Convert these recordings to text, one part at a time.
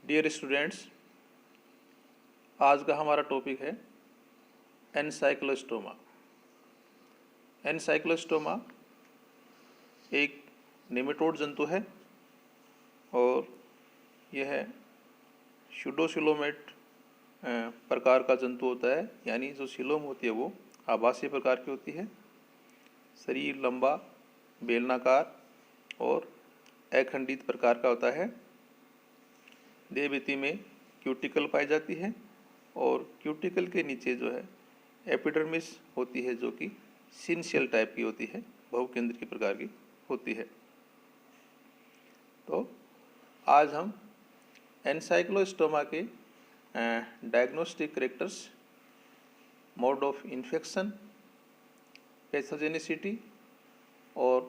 Dear students, आज का हमारा टॉपिक है एनसाइक्लोस्टोमा। एनसाइक्लोस्टोमा एक नेमेटोड जंतु है और यह स्यूडोसिलोमेट प्रकार का जंतु होता है। यानी जो सिलोम होती है वो आभासी प्रकार की होती है। शरीर लंबा, बेलनाकार और अखंडित प्रकार का होता है। देह भित्ति में क्यूटिकल पाई जाती है और क्यूटिकल के नीचे जो है एपिडर्मिस होती है, जो कि सिंशियल टाइप की होती है, बहुकेंद्रीय प्रकार की होती है। तो आज हम एनसाइक्लोस्टोमा के diagnostic characters, mode of infection, pathogenicity और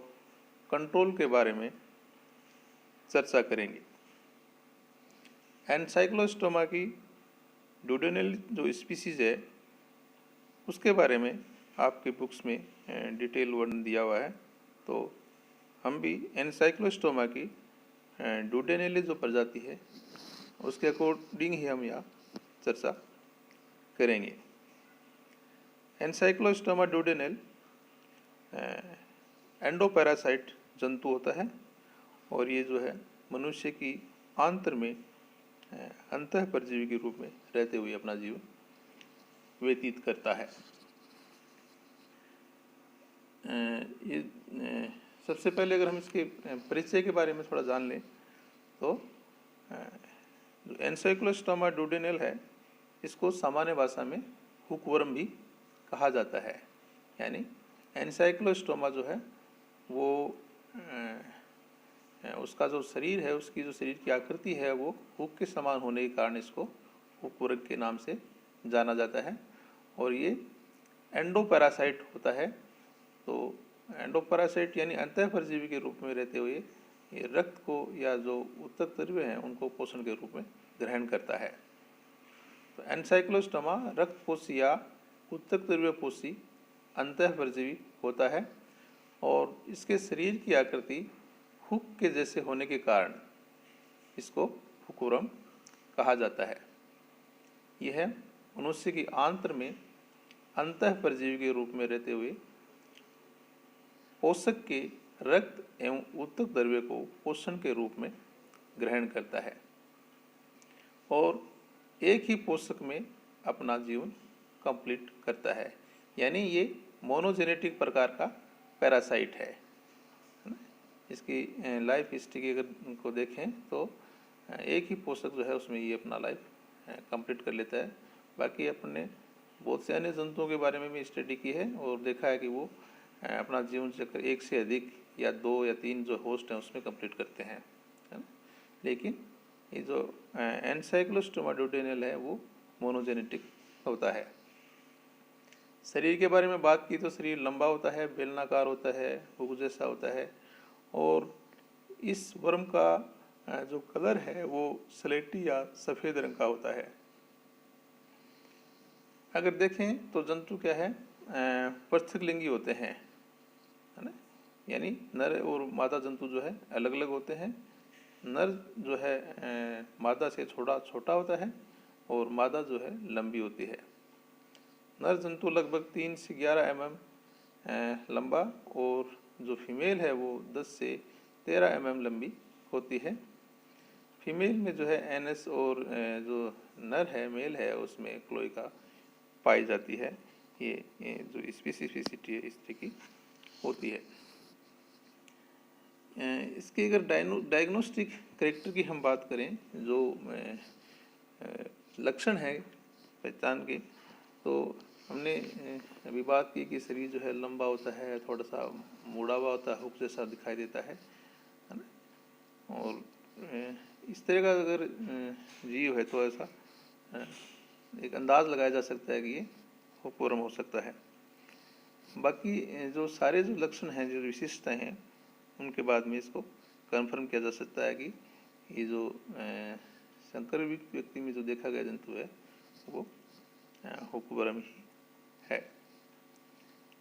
कंट्रोल के बारे में चर्चा करेंगे। एनसाइक्लोस्टोमा की ड्यूडेनल जो स्पीसीज है उसके बारे में आपकी बुक्स में डिटेल वर्णन दिया हुआ है। तो हम भी एनसाइक्लोस्टोमा की ड्यूडेनल जो प्रजाति है उसके अकॉर्डिंग ही हम यहाँ चर्चा करेंगे। एनसाइक्लोस्टोमा ड्यूडेनल एंडोपैरासाइट जंतु होता है और ये जो है मनुष्य की आंत्र में अंतः परजीवी के रूप में रहते हुए अपना जीवन व्यतीत करता है। ये सबसे पहले अगर हम इसके परिचय के बारे में थोड़ा जान लें तो जो एनसाइक्लोस्टोमा ड्यूडेनल है इसको सामान्य भाषा में हुकवर्म भी कहा जाता है। यानी एनसाइक्लोस्टोमा जो है वो उसका जो शरीर है, उसकी जो शरीर की आकृति है वो हुक के समान होने के कारण इसको हुकवर्म के नाम से जाना जाता है। और ये एंडोपैरासाइट होता है। तो एंडोपैरासाइट यानी अंतः परजीवी के रूप में रहते हुए ये रक्त को या जो उत्तक द्रव्य हैं उनको पोषण के रूप में ग्रहण करता है। तो एनसाइक्लोस्टोमा रक्तपोषी या उत्तक द्रव्य पोषी अंतः परजीवी होता है और इसके शरीर की आकृति हुक के जैसे होने के कारण इसको हुकवर्म कहा जाता है। यह मनुष्य की आंत्र में अंतः परजीवी के रूप में रहते हुए पोषक के रक्त एवं उत्तक द्रव्य को पोषण के रूप में ग्रहण करता है और एक ही पोषक में अपना जीवन कंप्लीट करता है। यानी ये मोनोजेनेटिक प्रकार का पैरासाइट है। इसकी लाइफ हिस्ट्री की अगर इनको देखें तो एक ही पोषक जो है उसमें ये अपना लाइफ कंप्लीट कर लेता है। बाकी अपने बहुत से अन्य जंतुओं के बारे में भी स्टडी की है और देखा है कि वो अपना जीवन चक्र एक से अधिक या 2 या 3 जो होस्ट हैं उसमें कंप्लीट करते हैं, है ना। लेकिन ये जो एनसाइक्लोस्टोमा ड्यूडेनल है वो मोनोजेनेटिक होता है। शरीर के बारे में बात की तो शरीर लंबा होता है, बेलनाकार होता है, हुक जैसा होता है और इस वर्म का जो कलर है वो स्लेटी या सफ़ेद रंग का होता है। अगर देखें तो जंतु क्या है, पृथकलिंगी होते हैं, है ना। यानी नर और मादा जंतु जो है अलग अलग होते हैं। नर जो है मादा से थोड़ा छोटा होता है और मादा जो है लंबी होती है। नर जंतु लगभग 3 से 11 mm लंबा और जो फीमेल है वो 10 से 13 mm लंबी होती है। फीमेल में जो है एनएस और जो नर है मेल है उसमें क्लोइका पाई जाती है। ये जो स्पेसिफिसिटी है इस तरह की होती है। इसके अगर डायग्नोस्टिक कैरेक्टर की हम बात करें, जो लक्षण है पहचान के, तो हमने अभी बात की कि शरीर जो है लंबा होता है, थोड़ा सा मुड़ा हुआ होता है, हुक जैसा दिखाई देता है ना। और इस तरह का अगर जीव है तो ऐसा एक अंदाज लगाया जा सकता है कि ये हुकवर्म हो सकता है। बाकी जो सारे जो लक्षण हैं, जो विशिष्टताएं हैं, उनके बाद में इसको कन्फर्म किया जा सकता है कि ये जो संक्रमित व्यक्ति में जो देखा गया जंतु है वो हुकवर्म ही है।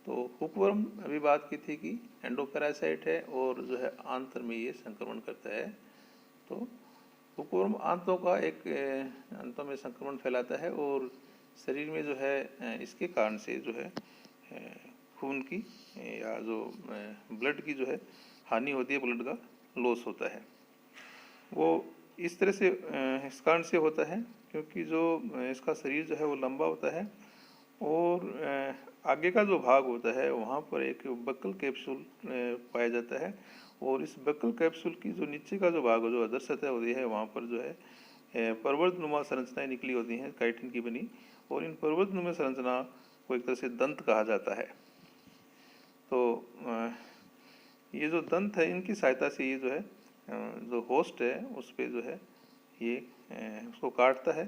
तो हुकवर्म अभी बात की थी कि एंडोपैरासाइट है और जो है आंत्र में ये संक्रमण करता है। तो हुकवर्म आंतों का एक आंतों में संक्रमण फैलाता है और शरीर में जो है इसके कारण से जो है खून की या जो ब्लड की जो है हानि होती है, ब्लड का लॉस होता है। वो इस तरह से इस कारण से होता है क्योंकि जो इसका शरीर जो है वो लंबा होता है और आगे का जो भाग होता है वहाँ पर एक बक्कल कैप्सूल पाया जाता है और इस बक्कल कैप्सूल की जो नीचे का जो भाग हो, जो अधर सतह होती है, वहाँ पर जो है पर्वतनुमा संरचनाएं निकली होती हैं काइटिन की बनी, और इन पर्वतनुमा संरचना को एक तरह से दंत कहा जाता है। तो ये जो दंत है इनकी सहायता से ये जो है जो होस्ट है उस पर जो है ये उसको काटता है,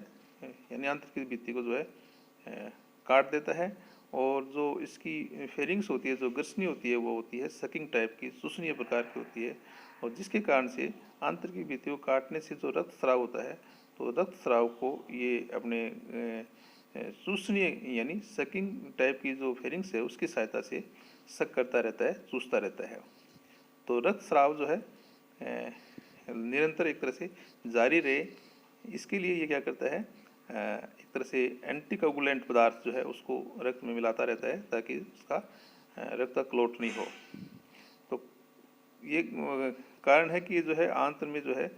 यानी आंतरिक की भित्ति को जो है काट देता है। और जो इसकी फेरिंग्स होती है, जो ग्रसनी होती है, वो होती है सकिंग टाइप की, चूसनीय प्रकार की होती है, और जिसके कारण से आंतरिक की भित्ति को काटने से जो रक्त स्राव होता है, तो रक्त स्राव को ये अपने चूसनीय यानी सकिंग टाइप की जो फेरिंग्स है उसकी सहायता से सक करता रहता है, चूसता रहता है। तो रक्त स्राव जो है निरंतर एक तरह से जारी रहे, इसके लिए ये क्या करता है, एक तरह से एंटीकोगुलेंट पदार्थ जो है उसको रक्त में मिलाता रहता है ताकि उसका रक्त का क्लॉट नहीं हो। तो ये कारण है कि ये जो है आंत्र में जो है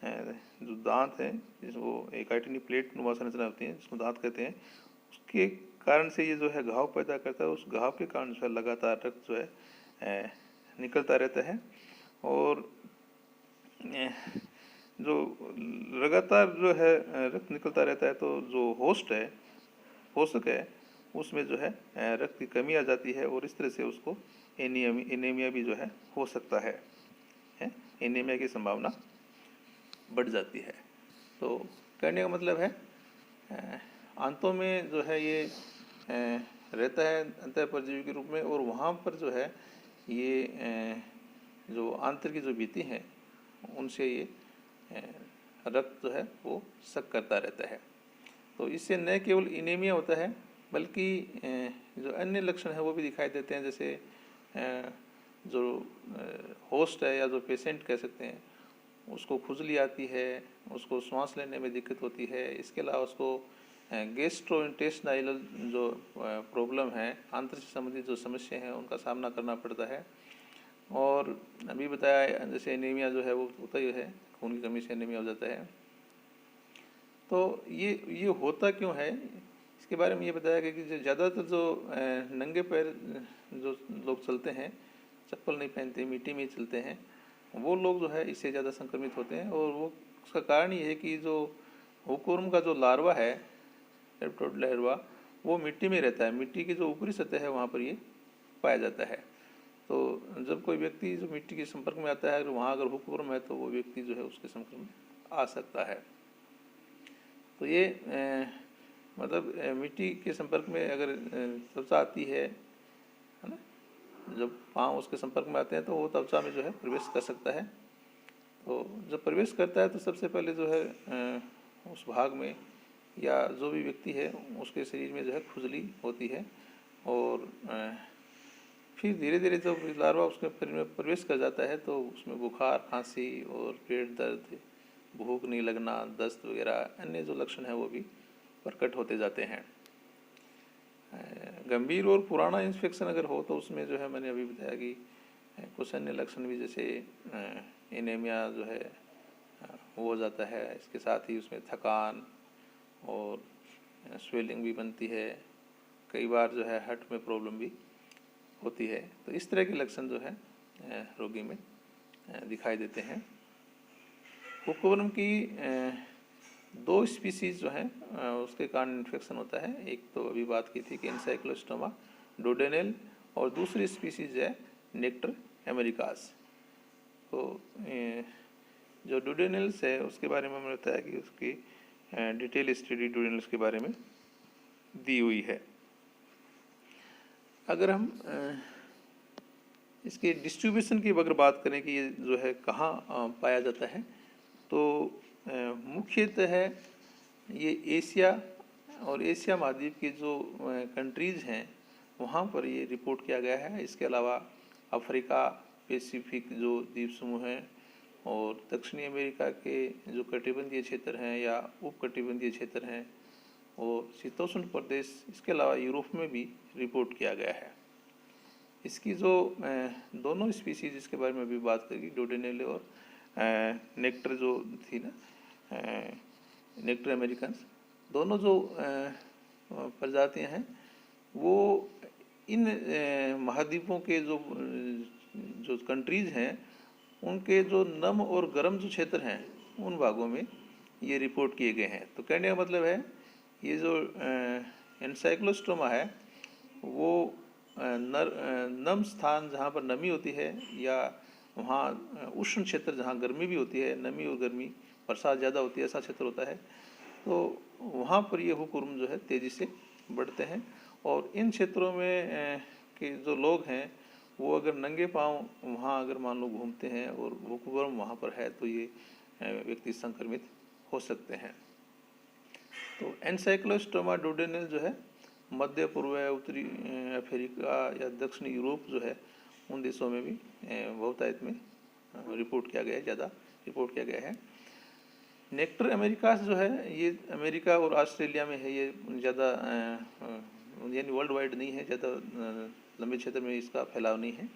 जो दांत है, जिसको एक काइटिनी प्लेट नुमा संरचना होती है जिसको दांत कहते हैं, उसके कारण से ये जो है घाव पैदा करता है। उस घाव के कारण जो है लगातार रक्त जो है निकलता रहता है और जो लगातार जो है रक्त निकलता रहता है तो जो होस्ट है, पोषक है, उसमें जो है रक्त की कमी आ जाती है और इस तरह से उसको एनीमिया भी जो है हो सकता है, एनीमिया की संभावना बढ़ जाती है। तो कहने का मतलब है आंतों में जो है ये रहता है अंतःपरजीवी के रूप में, और वहाँ पर जो है ये जो आंत्र की जो भित्ति है उनसे ये रक्त जो है वो सक करता रहता है। तो इससे न केवल एनीमिया होता है बल्कि जो अन्य लक्षण है वो भी दिखाई देते हैं, जैसे जो होस्ट है या जो पेशेंट कह सकते हैं उसको खुजली आती है, उसको सांस लेने में दिक्कत होती है। इसके अलावा उसको गैस्ट्रोइंटेस्टाइनल जो प्रॉब्लम है, आंत्र से संबंधित जो समस्या हैं उनका सामना करना पड़ता है। और अभी बताया जैसे एनीमिया जो है वो होता ही है, खून की कमी से एनीमिया हो जाता है। तो ये होता क्यों है, इसके बारे में ये बताया गया कि ज़्यादातर जो नंगे पैर जो लोग चलते हैं, चप्पल नहीं पहनते, मिट्टी में चलते हैं, वो लोग जो है इससे ज़्यादा संक्रमित होते हैं। और वो उसका कारण ये है कि जो हुकवर्म का जो लार्वा है, लेप्टोड लार्वा, वो मिट्टी में रहता है, मिट्टी की जो ऊपरी सतह है वहाँ पर ये पाया जाता है। तो जब कोई व्यक्ति जो मिट्टी के संपर्क में आता है, अगर वहाँ अगर हुकवर्म है तो वो व्यक्ति जो है उसके संपर्क में आ सकता है। तो ये मतलब मिट्टी के संपर्क में अगर त्वचा आती है ना, जब पाँव उसके संपर्क में आते हैं तो वो त्वचा में जो है प्रवेश कर सकता है। तो जब प्रवेश करता है तो सबसे पहले जो है उस भाग में या जो भी व्यक्ति है उसके शरीर में जो है खुजली होती है, और फिर धीरे धीरे जब लार्वा उसके शरीर में प्रवेश कर जाता है तो उसमें बुखार, खांसी और पेट दर्द, भूख नहीं लगना, दस्त वगैरह अन्य जो लक्षण है वो भी प्रकट होते जाते हैं। गंभीर और पुराना इन्फेक्शन अगर हो तो उसमें जो है मैंने अभी बताया कि कुछ अन्य लक्षण भी, जैसे एनीमिया जो है वो हो जाता है। इसके साथ ही उसमें थकान और स्वेलिंग भी बनती है, कई बार जो है हार्ट में प्रॉब्लम भी होती है। तो इस तरह के लक्षण जो है रोगी में दिखाई देते हैं। हुकवर्म की दो स्पीसीज जो हैं उसके कारण इन्फेक्शन होता है। एक तो अभी बात की थी कि एनसाइक्लोस्टोमा डोडेनेल, और दूसरी स्पीसीज है नेक्टर अमेरिकास। तो जो डोडेनेल्स है उसके बारे में मैंने बताया कि उसकी डिटेल स्टडी डोडेनेल्स के बारे में दी हुई है। अगर हम इसके डिस्ट्रीब्यूशन की अगर बात करें कि ये जो है कहाँ पाया जाता है, तो मुख्यतः ये एशिया और एशिया महाद्वीप के जो कंट्रीज़ हैं वहाँ पर ये रिपोर्ट किया गया है। इसके अलावा अफ्रीका, पैसिफिक जो द्वीप समूह हैं, और दक्षिणी अमेरिका के जो कटिबंधीय क्षेत्र हैं या उपकटिबंधीय क्षेत्र हैं और शीतोष्ण प्रदेश, इसके अलावा यूरोप में भी रिपोर्ट किया गया है। इसकी जो दोनों स्पीसीज जिसके बारे में अभी बात करेगी, डोडेनेले और नेक्टर जो थी ना, नेक्टर अमेरिकन्स, दोनों जो प्रजातियां हैं वो इन महाद्वीपों के जो जो कंट्रीज हैं उनके जो नम और गर्म जो क्षेत्र हैं उन भागों में ये रिपोर्ट किए गए हैं। तो कहने का मतलब है ये जो एनसाइक्लोस्टोमा है वो नम स्थान जहाँ पर नमी होती है या वहाँ उष्ण क्षेत्र जहाँ गर्मी भी होती है, नमी और गर्मी बरसात ज़्यादा होती है, ऐसा क्षेत्र होता है, तो वहाँ पर ये हुक्म जो है तेज़ी से बढ़ते हैं। और इन क्षेत्रों में के जो लोग हैं वो अगर नंगे पांव वहाँ अगर मान लो घूमते हैं और हुक्म वहाँ पर है तो ये व्यक्ति संक्रमित हो सकते हैं। तो एनसाइक्लोस्टोमा डोडेनल जो है मध्य पूर्व, उत्तरी अफ्रीका या दक्षिणी यूरोप जो है उन देशों में भी बहुतायत में रिपोर्ट किया गया है, ज़्यादा रिपोर्ट किया गया है। नेक्टर अमेरिकास जो है ये अमेरिका और ऑस्ट्रेलिया में है, ये ज़्यादा यानी वर्ल्ड वाइड नहीं है, ज़्यादा लंबे क्षेत्र में इसका फैलाव नहीं है।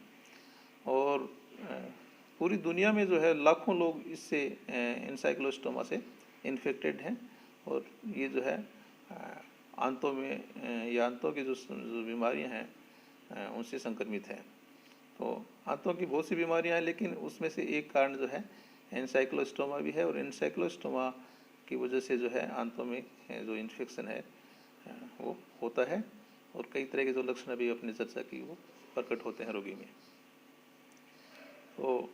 और पूरी दुनिया में जो है लाखों लोग इससे एनसाइक्लोस्टोमा से इन्फेक्टेड हैं और ये जो है आंतों में या आंतों की जो बीमारियां हैं उनसे संक्रमित हैं। तो आंतों की बहुत सी बीमारियां हैं, लेकिन उसमें से एक कारण जो है एनसाइक्लोस्टोमा भी है। और एनसाइक्लोस्टोमा की वजह से जो है आंतों में जो इन्फेक्शन है वो होता है और कई तरह के जो लक्षण अभी अपने चर्चा की वो प्रकट होते हैं रोगी में। तो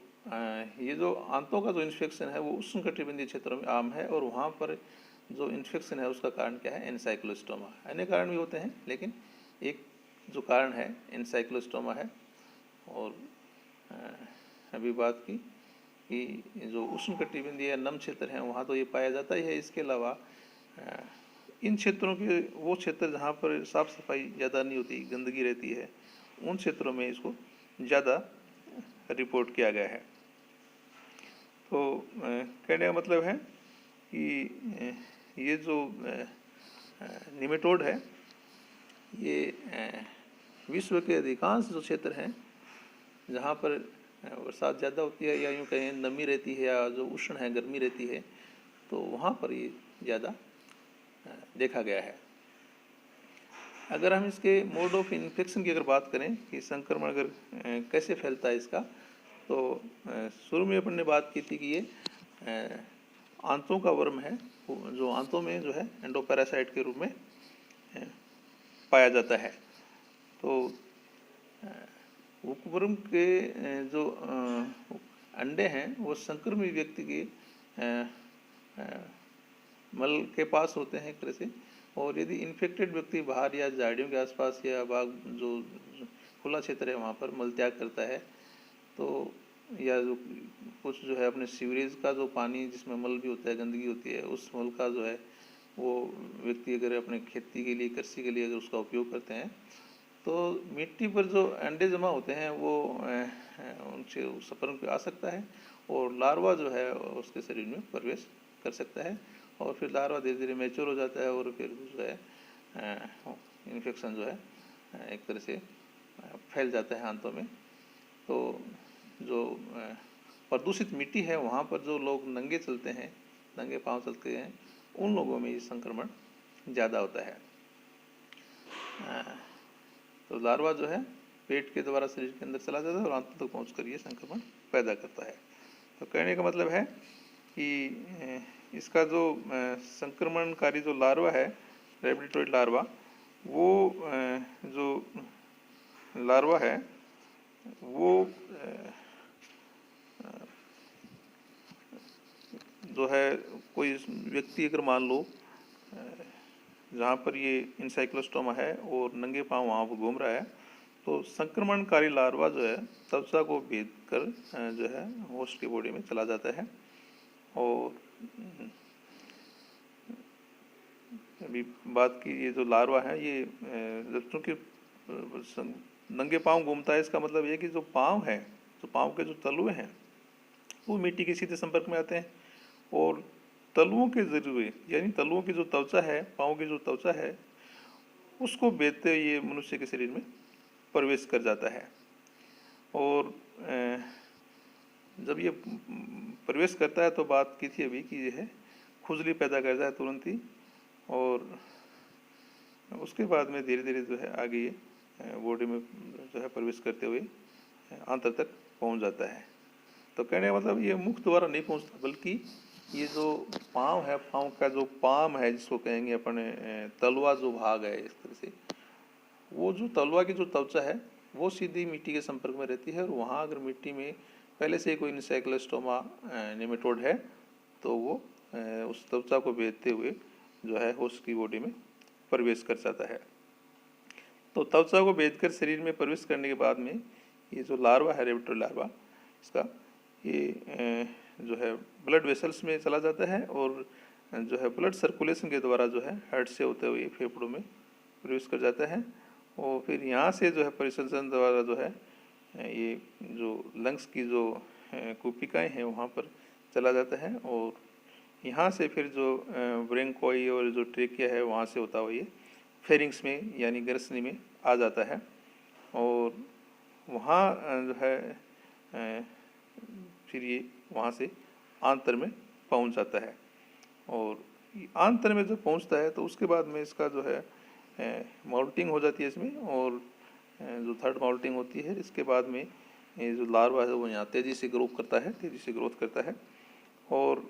ये जो आंतों का जो इन्फेक्शन है वो उष्णकटिबंधीय क्षेत्रों में आम है और वहाँ पर जो इन्फेक्शन है उसका कारण क्या है, एनसाइक्लोस्टोमा। अन्य कारण भी होते हैं लेकिन एक जो कारण है एनसाइक्लोस्टोमा है। और अभी बात की कि जो उष्णकटिबंधीय नम क्षेत्र हैं वहाँ तो ये पाया जाता ही है। इसके अलावा इन क्षेत्रों के वो क्षेत्र जहाँ पर साफ़ सफाई ज़्यादा नहीं होती, गंदगी रहती है, उन क्षेत्रों में इसको ज़्यादा रिपोर्ट किया गया है। तो कहने का मतलब है कि ये जो निमेटोड है ये विश्व के अधिकांश जो क्षेत्र हैं जहाँ पर बरसात ज़्यादा होती है या यूँ कहें नमी रहती है या जो उष्ण है गर्मी रहती है, तो वहाँ पर ये ज़्यादा देखा गया है। अगर हम इसके मोड ऑफ इन्फेक्शन की अगर बात करें कि संक्रमण अगर कैसे फैलता है इसका, तो शुरू में अपन ने बात की थी कि ये आंतों का वर्म है जो आंतों में जो है एंडोपैरासाइट के रूप में पाया जाता है। तो हुकवर्म के जो अंडे हैं वो संक्रमित व्यक्ति के मल के पास होते हैं एक तरह से। और यदि इन्फेक्टेड व्यक्ति बाहर या झाड़ियों के आसपास या बाग जो खुला क्षेत्र है वहाँ पर मल त्याग करता है, तो या जो कुछ जो है अपने सीवरेज का जो पानी जिसमें मल भी होता है, गंदगी होती है, उस मल का जो है वो व्यक्ति अगर अपने खेती के लिए, कृषि के लिए अगर उसका उपयोग करते हैं तो मिट्टी पर जो अंडे जमा होते हैं वो उनसे सपर्म पे आ सकता है और लार्वा जो है उसके शरीर में प्रवेश कर सकता है और फिर लार्वा धीरे धीरे मैच्योर हो जाता है और फिर जो है इन्फेक्शन जो है एक तरह से फैल जाता है आंतों में। तो जो प्रदूषित मिट्टी है वहाँ पर जो लोग नंगे चलते हैं, नंगे पांव चलते हैं, उन लोगों में ये संक्रमण ज़्यादा होता है। तो लार्वा जो है पेट के द्वारा शरीर के अंदर चला जाता है और आंतों तक पहुँचकर ये संक्रमण पैदा करता है। तो कहने का मतलब है कि इसका जो संक्रमणकारी जो लार्वा है, रेबिडोइड लार्वा, वो जो लार्वा है वो जो है कोई व्यक्ति अगर मान लो जहाँ पर ये एनसाइक्लोस्टोमा है और नंगे पांव वहाँ पर घूम रहा है, तो संक्रमणकारी लार्वा जो है त्वचा को भेद कर जो है होस्ट की बॉडी में चला जाता है। और अभी बात की ये जो लार्वा है ये चूँकि नंगे पांव घूमता है, इसका मतलब ये कि जो पाँव है, जो पाँव के जो तलुए हैं वो मिट्टी के सीधे संपर्क में आते हैं और तलुओं के जरिए, यानी तलुओं की जो त्वचा है, पाँव की जो त्वचा है, उसको बेधते हुए ये मनुष्य के शरीर में प्रवेश कर जाता है। और जब ये प्रवेश करता है तो बात की थी अभी कि ये है खुजली पैदा करता है तुरंत ही, और उसके बाद में धीरे धीरे जो है आगे ये बॉडी में जो है प्रवेश करते हुए आंतर तक पहुंच जाता है। तो कहने का मतलब ये मुख द्वारा नहीं पहुंचता, बल्कि ये जो पाँव है, पाँव का जो पाम है जिसको कहेंगे अपने तलवा जो भाग है, इस तरह से वो जो तलवा की जो त्वचा है वो सीधी मिट्टी के संपर्क में रहती है, और वहाँ अगर मिट्टी में पहले से कोई निसैक्लोस्टोमा नेमेटोड है तो वो उस त्वचा को बेधते हुए जो है होस्ट की बॉडी में प्रवेश कर जाता है। तो त्वचा को बेधकर शरीर में प्रवेश करने के बाद में ये जो लार्वा है, रेप्टर लार्वा, इसका ये जो है ब्लड वेसल्स में चला जाता है और जो है ब्लड सर्कुलेशन के द्वारा जो है हार्ट से होते हुए फेफड़ों में प्रवेश कर जाता है, और फिर यहाँ से जो है परिसंचरण द्वारा जो है ये जो लंग्स की जो कूपिकाएँ हैं वहाँ पर चला जाता है, और यहाँ से फिर जो ब्रेंकोई और जो ट्रेकिया है वहाँ से होता हुआ ये फेरिंग्स में यानी ग्रसनी में आ जाता है, और वहाँ जो है फिर ये वहाँ से आंतर में पहुँच जाता है। और आंतर में जब पहुँचता है तो उसके बाद में इसका जो है माउल्टिंग हो जाती है इसमें, और जो थर्ड माउल्टिंग होती है इसके बाद में ये जो लार्वा है वो यहाँ तेज़ी से ग्रोथ करता है और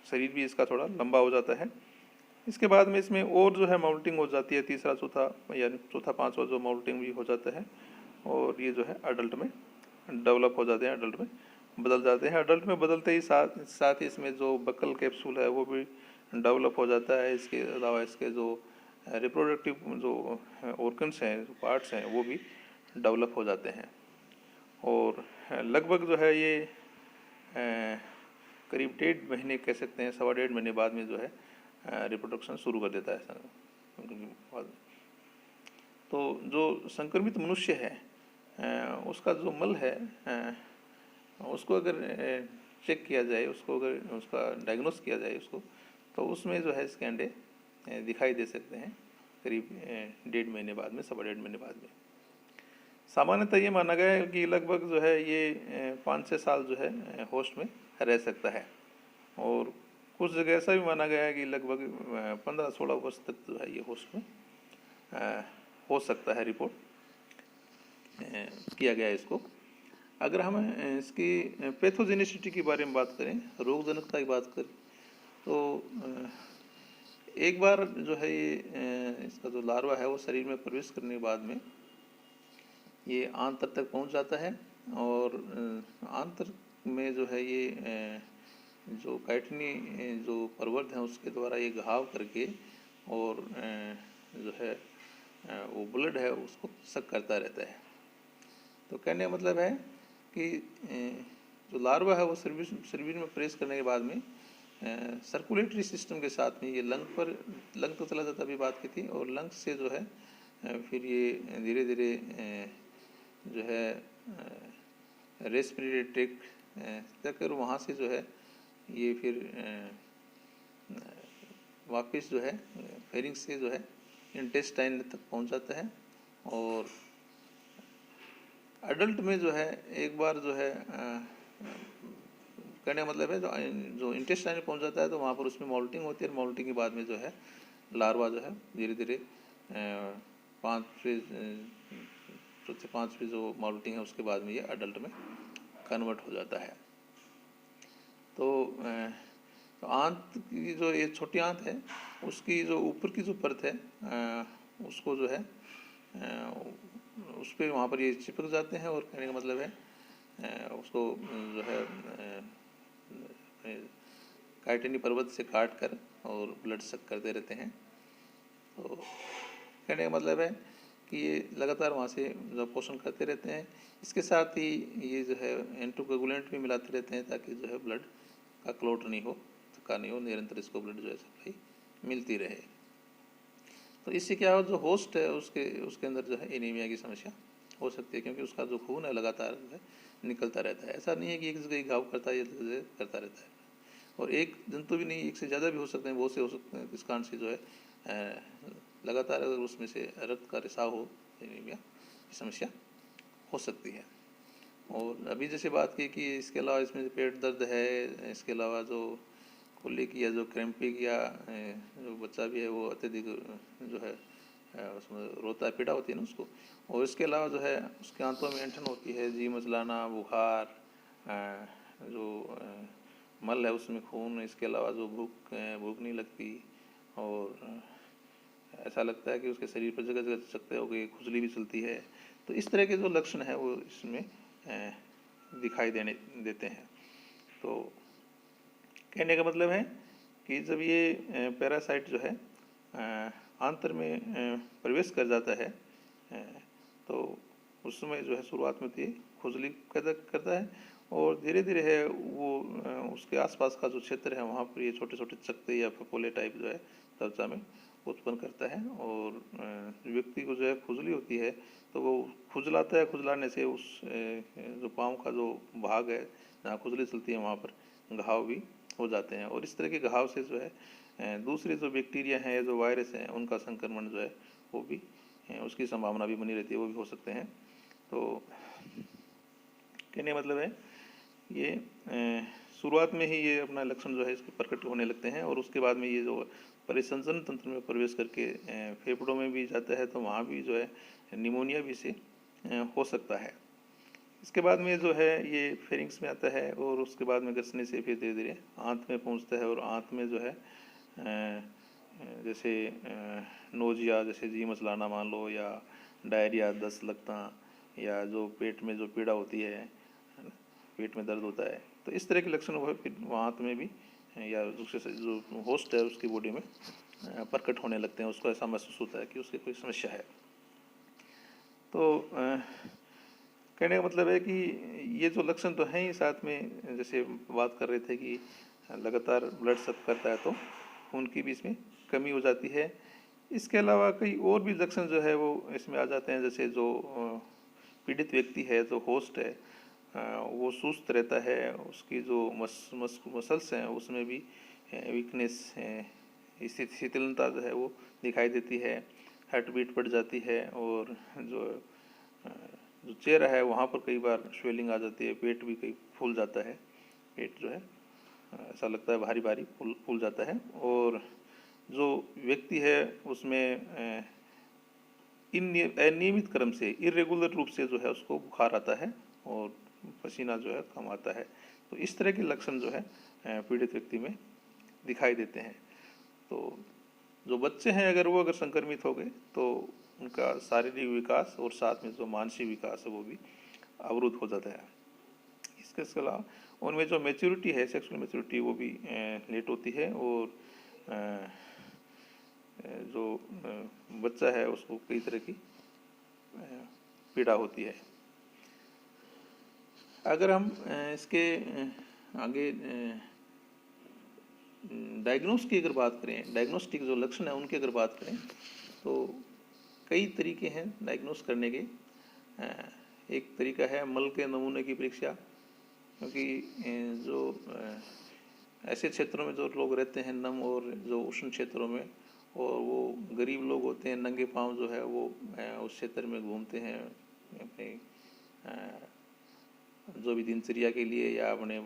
शरीर भी इसका थोड़ा लंबा हो जाता है। इसके बाद में इसमें और जो है माउल्टिंग हो जाती है, तीसरा चौथा यानी चौथा पांचवा जो माउल्टिंग भी हो जाता है, और ये जो है अडल्ट में डेवलप हो जाते हैं, अडल्ट में बदल जाते हैं। अडल्ट में बदलते ही साथ ही इसमें जो बकल कैप्सूल है वो भी डेवलप हो जाता है। इसके अलावा इसके जो रिप्रोडक्टिव जो ऑर्गन्स हैं, जो पार्ट्स हैं, वो भी डेवलप हो जाते हैं, और लगभग जो है ये करीब 1.5 महीने कह सकते हैं, 1.25 महीने बाद में जो है रिप्रोडक्शन शुरू कर देता है। तो जो संक्रमित मनुष्य है उसका जो मल है उसको अगर चेक किया जाए, उसको अगर उसका डायग्नोस किया जाए उसको, तो उसमें जो है इसके अंडे दिखाई दे सकते हैं करीब 1.5 महीने बाद में, 1.25 महीने बाद में। सामान्यतः ये माना गया है कि लगभग जो है ये 5-6 साल जो है होस्ट में रह सकता है, और कुछ जगह ऐसा भी माना गया है कि लगभग 15-16 वर्ष तक जो है ये होस्ट में हो सकता है, रिपोर्ट किया गया है इसको। अगर हम इसकी पैथोजेनिसिटी के बारे में बात करें, रोगजनकता की बात करें, तो एक बार जो है ये इसका जो लार्वा है वो शरीर में प्रवेश करने के बाद में ये आंतर तक पहुंच जाता है, और आंतर में जो है ये जो काइटिनी जो प्रवर्ध है उसके द्वारा ये घाव करके और जो है वो ब्लड है उसको सक करता रहता है। तो कहने का मतलब है कि जो लार्वा है वो शरीर में प्रवेश करने के बाद में सर्कुलेटरी सिस्टम के साथ में ये लंग तो चला जाता, अभी बात की थी, और लंग्स से जो है फिर ये धीरे धीरे जो है रेस्पिरेटरी ट्रैक्ट तक, और वहाँ से जो है ये फिर वापस जो है फेरिंग्स से जो है इंटेस्टाइन तक पहुँच जाता है, और अडल्ट में जो है एक बार जो है कहने का मतलब है जो इंटेस्टाइन में पहुँच जाता है तो वहाँ पर उसमें माउल्टिंग होती है, और माउल्टिंग के बाद में जो है लार्वा जो है धीरे धीरे 5वीं जो माउल्टिंग है उसके बाद में ये अडल्ट में कन्वर्ट हो जाता है। तो आंत की जो ये छोटी आंत है उसकी जो ऊपर की जो परत है उसको जो है उस पर वहाँ पर ये चिपक जाते हैं, और कहने का मतलब है उसको जो है काइटिनी पर्वत से काट कर और ब्लड सक करते रहते हैं। तो कहने का मतलब है कि ये लगातार वहाँ से जो पोषण करते रहते हैं। इसके साथ ही ये जो है एंटीकोगुलेंट भी मिलाते रहते हैं ताकि जो है ब्लड का क्लॉट नहीं हो, थका नहीं हो, निरंतर इसको ब्लड जो है सप्लाई मिलती रहे। तो इससे क्या हो, जो होस्ट है उसके अंदर जो है एनीमिया की समस्या हो सकती है, क्योंकि उसका जो खून है लगातार जो है निकलता रहता है। ऐसा नहीं है कि एक जगह घाव करता है, एक जगह करता रहता है। और एक जंतु भी नहीं, एक से ज़्यादा भी हो सकते हैं, बहुत से हो सकते हैं। इस कारण से जो है लगातार अगर उसमें से रक्त का रिसाव हो, एनीमिया की समस्या हो सकती है। और अभी जैसे बात की कि इसके अलावा इसमें पेट दर्द है, इसके अलावा जो कोलिक या जो क्रैम्पिंग या जो बच्चा भी है वो अत्यधिक जो है उसमें रोता है, पीड़ा होती है ना उसको। और इसके अलावा जो है उसके आंतों में ऐंठन होती है, जी मचलाना, बुखार, जो मल है उसमें खून, इसके अलावा जो भूख नहीं लगती, और ऐसा लगता है कि उसके शरीर पर जगह जगह चकते हो गए, खुजली भी चलती है। तो इस तरह के जो लक्षण है वो इसमें दिखाई देते हैं। तो कहने का मतलब है कि जब ये पैरासाइट जो है आंत्र में प्रवेश कर जाता है तो उस समय जो है शुरुआत में तो ये खुजली पैदा करता है, और धीरे धीरे है वो उसके आसपास का जो क्षेत्र है वहाँ पर ये छोटे छोटे चकते या फफोले टाइप जो है त्वचा में उत्पन्न करता है। और व्यक्ति को जो है खुजली होती है तो वो खुजलाता है, खुजलाने से उस जो पाँव का जो भाग है जहाँ खुजली चलती है वहाँ पर घाव भी हो जाते हैं। और इस तरह के घाव से जो है दूसरे जो बैक्टीरिया हैं, जो वायरस हैं, उनका संक्रमण जो है वो भी उसकी संभावना भी बनी रहती है, वो भी हो सकते हैं। तो कहने मतलब है ये शुरुआत में ही ये अपना लक्षण जो है इसके प्रकट होने लगते हैं, और उसके बाद में ये जो परिसंचरण तंत्र में प्रवेश करके फेफड़ों में भी जाता है तो वहाँ भी जो है निमोनिया भी से हो सकता है। इसके बाद में जो है ये फेरिंग्स में आता है, और उसके बाद में घसने से फिर धीरे धीरे आंत में पहुँचता है, और आंत में जो है जैसे नोजिया, जैसे जी मचलाना मान लो, या डायरिया, दस्त लगना, या जो पेट में जो पीड़ा होती है ना, पेट में दर्द होता है, तो इस तरह के लक्षण वो फिर आंत में भी या दूसरे जो होस्ट है उसकी बॉडी में प्रकट होने लगते हैं। उसको ऐसा महसूस होता है कि उसकी कोई समस्या है। तो कहने का मतलब है कि ये जो लक्षण तो हैं ही, साथ में जैसे बात कर रहे थे कि लगातार ब्लड सक करता है तो खून की भी इसमें कमी हो जाती है। इसके अलावा कई और भी लक्षण जो है वो इसमें आ जाते हैं, जैसे जो पीड़ित व्यक्ति है, जो होस्ट है, वो सुस्त रहता है, उसकी जो मसल्स हैं उसमें भी वीकनेस, शिथिलता जो है वो दिखाई देती है, हार्ट बीट बढ़ जाती है, और जो चेहरा है वहाँ पर कई बार स्वेलिंग आ जाती है, पेट भी कई फूल जाता है, पेट जो है ऐसा लगता है भारी भारी फूल जाता है। और जो व्यक्ति है उसमें अनियमित क्रम से, इरेगुलर रूप से जो है उसको बुखार आता है और पसीना जो है कम आता है। तो इस तरह के लक्षण जो है पीड़ित व्यक्ति में दिखाई देते हैं। तो जो बच्चे हैं अगर संक्रमित हो गए तो उनका शारीरिक विकास और साथ में जो मानसिक विकास है वो भी अवरुद्ध हो जाता है। इसके अलावा उनमें जो मैच्योरिटी है, सेक्सुअल मैच्योरिटी, वो भी लेट होती है, और जो बच्चा है उसको कई तरह की पीड़ा होती है। अगर हम इसके आगे डायग्नोस की अगर बात करें, डायग्नोस्टिक जो लक्षण है उनकी अगर बात करें तो कई तरीके हैं डायग्नोस करने के। एक तरीका है मल के नमूने की परीक्षा, क्योंकि जो ऐसे क्षेत्रों में जो लोग रहते हैं नम और जो उष्ण क्षेत्रों में, और वो गरीब लोग होते हैं, नंगे पांव जो है वो उस क्षेत्र में घूमते हैं अपने जो भी दिनचर्या के लिए या अपने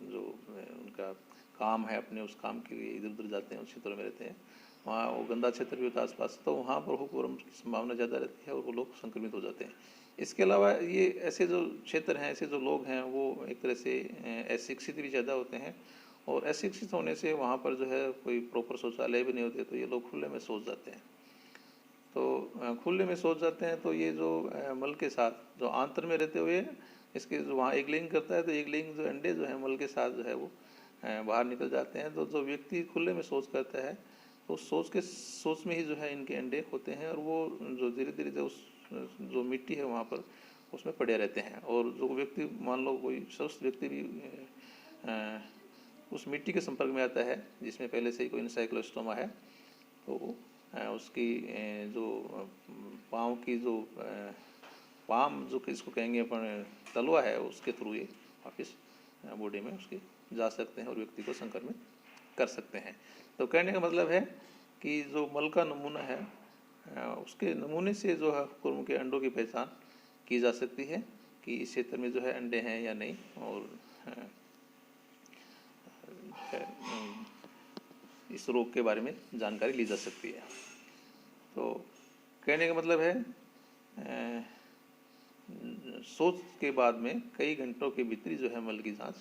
जो उनका काम है अपने उस काम के लिए इधर उधर जाते हैं, उस क्षेत्रों में रहते हैं, वहाँ वो गंदा क्षेत्र भी होता है आसपास, तो वहाँ पर हुक्म की संभावना ज़्यादा रहती है और वो लोग संक्रमित हो जाते हैं। इसके अलावा ये ऐसे जो क्षेत्र हैं, ऐसे जो लोग हैं वो एक तरह से अशिक्षित भी ज़्यादा होते हैं, और अशिक्षित होने से वहाँ पर जो है कोई प्रॉपर शौचालय भी नहीं होते, तो ये लोग खुले में शौच जाते हैं। तो खुले में शौच जाते हैं तो ये जो मल के साथ जो आंत्र में रहते हुए इसके जो वहाँ एक लिंग करता है, तो एक लिंग जो अंडे जो है मल के साथ जो है वो बाहर निकल जाते हैं। तो जो व्यक्ति खुले में शौच करता है तो सोच में ही जो है इनके अंडे होते हैं, और वो जो धीरे धीरे जो मिट्टी है वहाँ पर उसमें पड़े रहते हैं। और जो व्यक्ति मान लो कोई स्वस्थ व्यक्ति भी उस मिट्टी के संपर्क में आता है जिसमें पहले से ही कोई एंसाइक्लोस्टोमा है, तो उसकी जो पाँव की जो पाम जो कि इसको कहेंगे अपन तलवा है, उसके थ्रू ये वापस बॉडी में उसके जा सकते हैं और व्यक्ति को संक्रमित कर सकते हैं। तो कहने का मतलब है कि जो मल का नमूना है उसके नमूने से जो है कुर्म के अंडों की पहचान की जा सकती है कि इस क्षेत्र में जो है अंडे हैं या नहीं, और इस रोग के बारे में जानकारी ली जा सकती है। तो कहने का मतलब है शौच के बाद में कई घंटों के भीतर जो है मल की जांच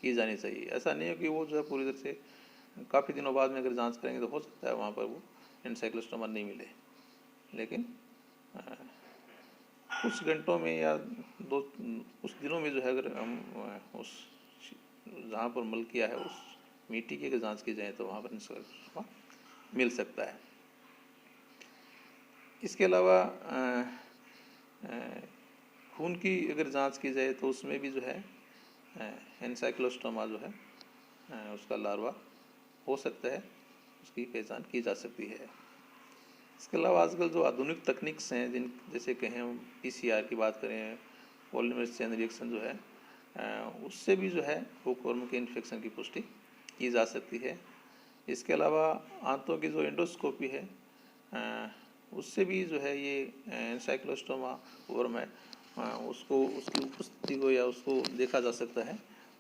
की जानी चाहिए। ऐसा नहीं है कि वो जो है पूरी तरह से काफ़ी दिनों बाद में अगर जांच करेंगे तो हो सकता है वहाँ पर वो एनसाइक्लोस्टोमा नहीं मिले, लेकिन कुछ घंटों में या कुछ दिनों में जो है अगर हम उस जहाँ पर मल किया है उस मिट्टी की अगर जांच की जाए तो वहाँ पर एनसाइक्लोस्टोमा मिल सकता है। इसके अलावा खून की अगर जांच की जाए तो उसमें भी जो है एनसाइक्लोस्टोमा जो है उसका लार्वा हो सकता है, उसकी पहचान की जा सकती है। इसके अलावा आजकल जो आधुनिक तकनीक्स हैं, जिन जैसे कहें हम PCR की बात करें, पॉलीमरेज चेन रिएक्शन जो है उससे भी जो है हुकवर्म के इन्फेक्शन की पुष्टि की जा सकती है। इसके अलावा आंतों की जो एंडोस्कोपी है उससे भी जो है ये एनसाइक्लोस्टोमा वर्म है उसको उसकी उपस्थिति को या उसको देखा जा सकता है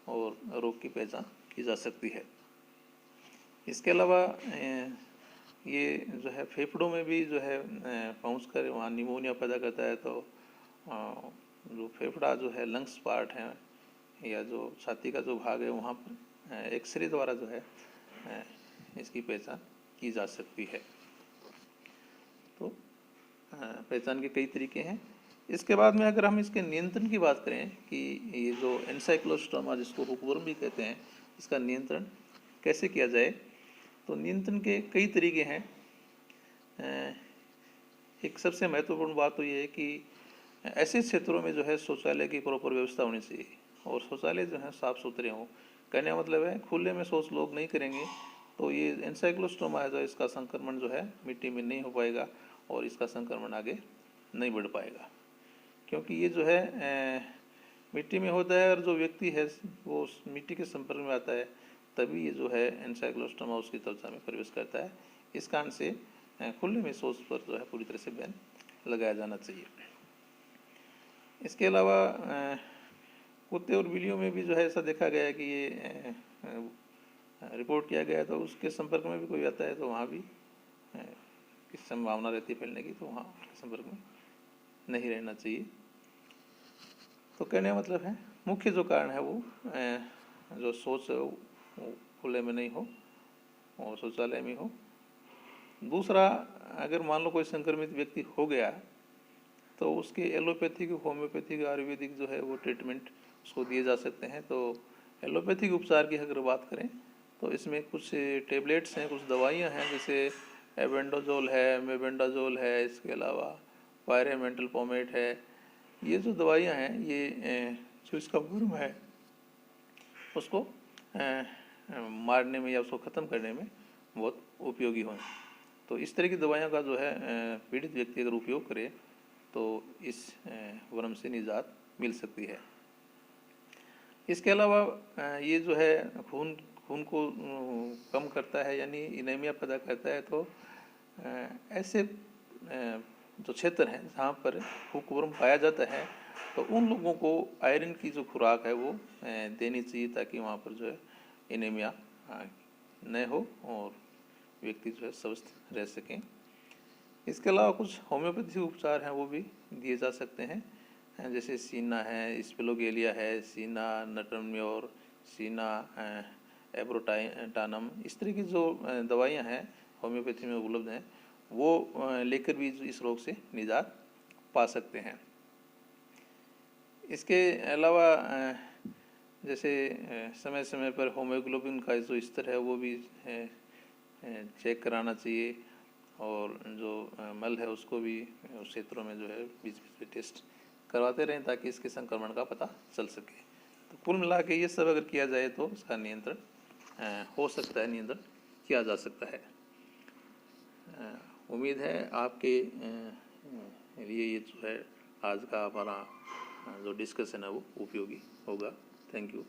और रोग की पहचान की जा सकती है। इसके अलावा ये जो है फेफड़ों में भी जो है पहुँच कर वहाँ निमोनिया पैदा करता है, तो जो फेफड़ा जो है लंग्स पार्ट है या जो छाती का जो भाग है वहाँ पर एक्सरे द्वारा जो है इसकी पहचान की जा सकती है। तो पहचान के कई तरीके हैं। इसके बाद में अगर हम इसके नियंत्रण की बात करें कि ये जो एनसाइक्लोस्टोमा जिसको हुकवर्म भी कहते हैं, इसका नियंत्रण कैसे किया जाए, तो नियंत्रण के कई तरीके हैं। एक सबसे महत्वपूर्ण बात तो ये है कि ऐसे क्षेत्रों में जो है शौचालय की प्रॉपर व्यवस्था होनी चाहिए और शौचालय जो है साफ़ सुथरे हों। कहने का मतलब है खुले में शौच लोग नहीं करेंगे तो ये एनसाइक्लोस्टोमा है जो इसका संक्रमण जो है मिट्टी में नहीं हो पाएगा और इसका संक्रमण आगे नहीं बढ़ पाएगा, क्योंकि ये जो है मिट्टी में होता है और जो व्यक्ति है वो उस मिट्टी के संपर्क में आता है तभी ये जो है एनसाइक्लोस्टोमा उसकी त्वचा में प्रवेश करता है। इस कारण से खुले में शौच पर जो है पूरी तरह से बैन लगाया जाना चाहिए। इसके अलावा कुत्ते और बिल्लियों में भी जो है ऐसा देखा गया है कि ये रिपोर्ट किया गया है, तो उसके संपर्क में भी कोई आता है तो वहाँ भी की संभावना रहती है फैलने की, तो वहाँ उसके संपर्क में नहीं रहना चाहिए। तो कहने का मतलब है मुख्य जो कारण है वो जो शौच है वो खुले में नहीं हो और शौचालय में हो। दूसरा, अगर मान लो कोई संक्रमित व्यक्ति हो गया तो उसके एलोपैथिक, होम्योपैथिक, आयुर्वेदिक जो है वो ट्रीटमेंट उसको दिए जा सकते हैं। तो एलोपैथिक उपचार की अगर बात करें तो इसमें कुछ टेबलेट्स हैं, कुछ दवाइयाँ हैं, जैसे एबेंडाजोल है, मेबेंडाजोल है, इसके अलावा पायरेमेंटल पोमेट है। ये जो दवाइयाँ हैं ये जो इसका वर्म है उसको मारने में या उसको ख़त्म करने में बहुत उपयोगी हों। तो इस तरह की दवाइयों का जो है पीड़ित व्यक्ति अगर उपयोग करे तो इस वर्म से निजात मिल सकती है। इसके अलावा ये जो है खून को कम करता है, यानी एनीमिया पैदा करता है। तो ऐसे जो क्षेत्र हैं जहाँ पर हुकवर्म पाया जाता है तो उन लोगों को आयरन की जो खुराक है वो देनी चाहिए ताकि वहाँ पर जो है एनीमिया न हो और व्यक्ति जो है स्वस्थ रह सकें। इसके अलावा कुछ होम्योपैथी उपचार हैं वो भी दिए जा सकते हैं, जैसे सीना है, स्पिलोगेलिया है, सीना नटरम्योर, सीना एब्रोटाइनम, इस तरह की जो दवाइयाँ हैं होम्योपैथी में उपलब्ध हैं वो लेकर भी इस रोग से निजात पा सकते हैं। इसके अलावा जैसे समय समय पर होमोग्लोबिन का जो स्तर है वो भी चेक कराना चाहिए और जो मल है उसको भी उस क्षेत्रों में जो है बीच बीच में टेस्ट करवाते रहें ताकि इसके संक्रमण का पता चल सके। तो कुल मिला के ये सब अगर किया जाए तो इसका नियंत्रण हो सकता है, नियंत्रण किया जा सकता है। उम्मीद है आपके लिए ये जो है आज का हमारा जो डिस्कशन है वो उपयोगी होगा। Thank you.